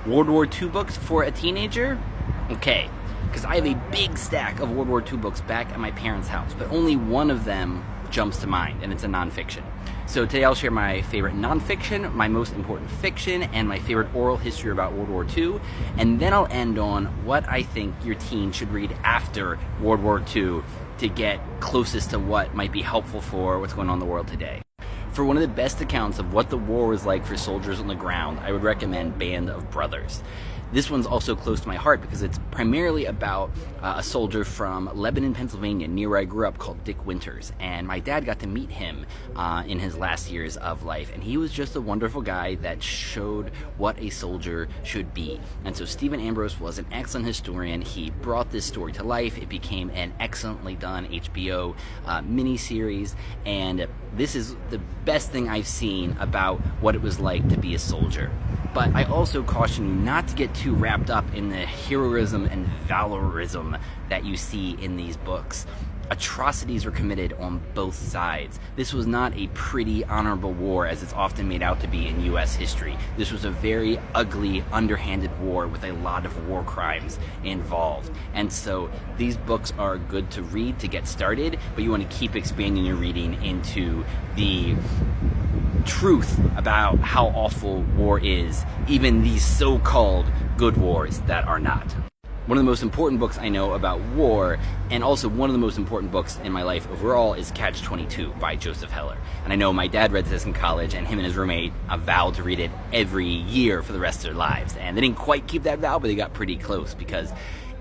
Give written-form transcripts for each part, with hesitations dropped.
World War II books for a teenager? Okay, because I have a big stack of World War II books back at my parents' house, but only one of them jumps to mind, and it's a nonfiction. So today I'll share my favorite nonfiction, my most important fiction, and my favorite oral history about World War II, and then I'll end on what I think your teen should read after World War II to get closest to what might be helpful for what's going on in the world today. For one of the best accounts of what the war was like for soldiers on the ground, I would recommend Band of Brothers. This one's also close to my heart because it's primarily about a soldier from Lebanon, Pennsylvania, near where I grew up, called Dick Winters. And my dad got to meet him in his last years of life. And he was just a wonderful guy that showed what a soldier should be. And so Stephen Ambrose was an excellent historian. He brought this story to life. It became an excellently done HBO miniseries. And this is the best thing I've seen about what it was like to be a soldier. But I also caution you not to get too wrapped up in the heroism and valorism that you see in these books. Atrocities were committed on both sides. This was not a pretty, honorable war as it's often made out to be in U.S. history. This was a very ugly, underhanded war with a lot of war crimes involved. And so these books are good to read to get started, but you want to keep expanding your reading into the truth about how awful war is, even these so-called good wars that are not. One of the most important books I know about war, and also one of the most important books in my life overall, is Catch-22 by Joseph Heller. And I know my dad read this in college, and him and his roommate vowed to read it every year for the rest of their lives. And they didn't quite keep that vow, but they got pretty close, because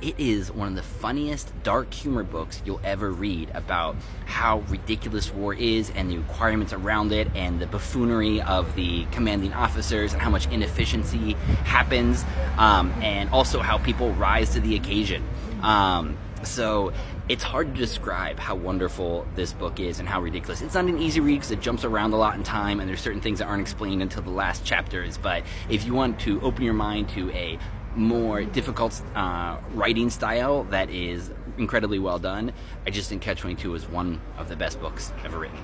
it is one of the funniest dark humor books you'll ever read about how ridiculous war is and the requirements around it and the buffoonery of the commanding officers and how much inefficiency happens, and also how people rise to the occasion. So it's hard to describe how wonderful this book is and how ridiculous. It's not an easy read because it jumps around a lot in time and there's certain things that aren't explained until the last chapters, but if you want to open your mind to a more difficult writing style that is incredibly well done, I just think Catch-22 is one of the best books ever written.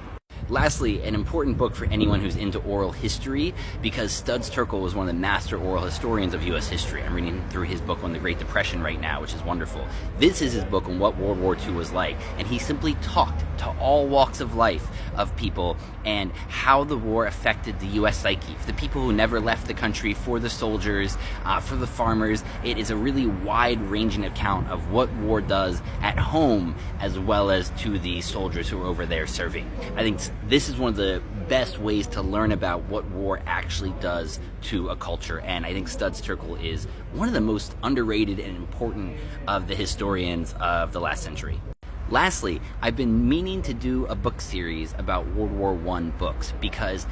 Lastly, an important book for anyone who's into oral history, because Studs Terkel was one of the master oral historians of U.S. history. I'm reading through his book on the Great Depression right now, which is wonderful. This is his book on what World War II was like, and he simply talked to all walks of life of people and how the war affected the U.S. psyche. For the people who never left the country, for the soldiers, for the farmers, it is a really wide-ranging account of what war does at home as well as to the soldiers who are over there serving. I think this is one of the best ways to learn about what war actually does to a culture, and I think Studs Terkel is one of the most underrated and important of the historians of the last century. Lastly, I've been meaning to do a book series about World War I books because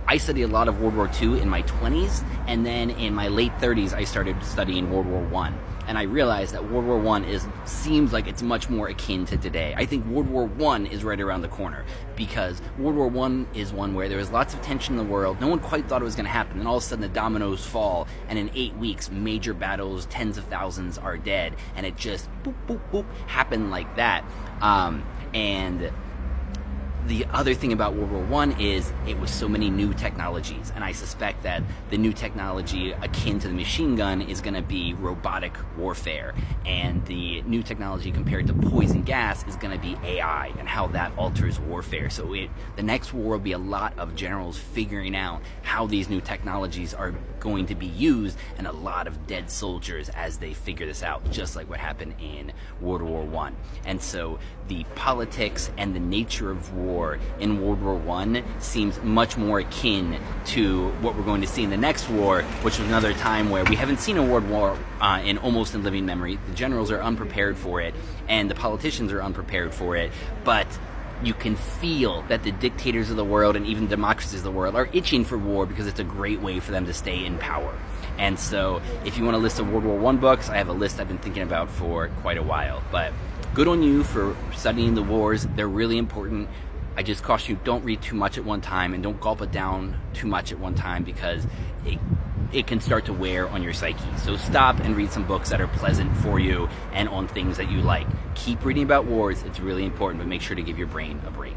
I studied a lot of World War II in my 20s, and then in my late 30s I started studying World War I. And I realized that World War I seems like it's much more akin to today. I think World War I is right around the corner because World War I is one where there was lots of tension in the world. No one quite thought it was going to happen. And all of a sudden the dominoes fall, and in 8 weeks, major battles, tens of thousands are dead. And it just boop, boop, boop, happened like that. And the other thing about World War I is it was so many new technologies, and I suspect that the new technology akin to the machine gun is going to be robotic warfare, and the new technology compared to poison gas is going to be AI and how that alters warfare. So the next war will be a lot of generals figuring out how these new technologies are going to be used, and a lot of dead soldiers as they figure this out, just like what happened in World War I. And so the politics and the nature of war in World War I seems much more akin to what we're going to see in the next war, which was another time where we haven't seen a world war in almost in living memory. The generals are unprepared for it, and the politicians are unprepared for it, but you can feel that the dictators of the world and even democracies of the world are itching for war because it's a great way for them to stay in power. And so if you want a list of World War I books, I have a list I've been thinking about for quite a while. But good on you for studying the wars. They're really important. I just caution you, don't read too much at one time, and don't gulp it down too much at one time because it can start to wear on your psyche. So stop and read some books that are pleasant for you and on things that you like. Keep reading about wars, it's really important, but make sure to give your brain a break.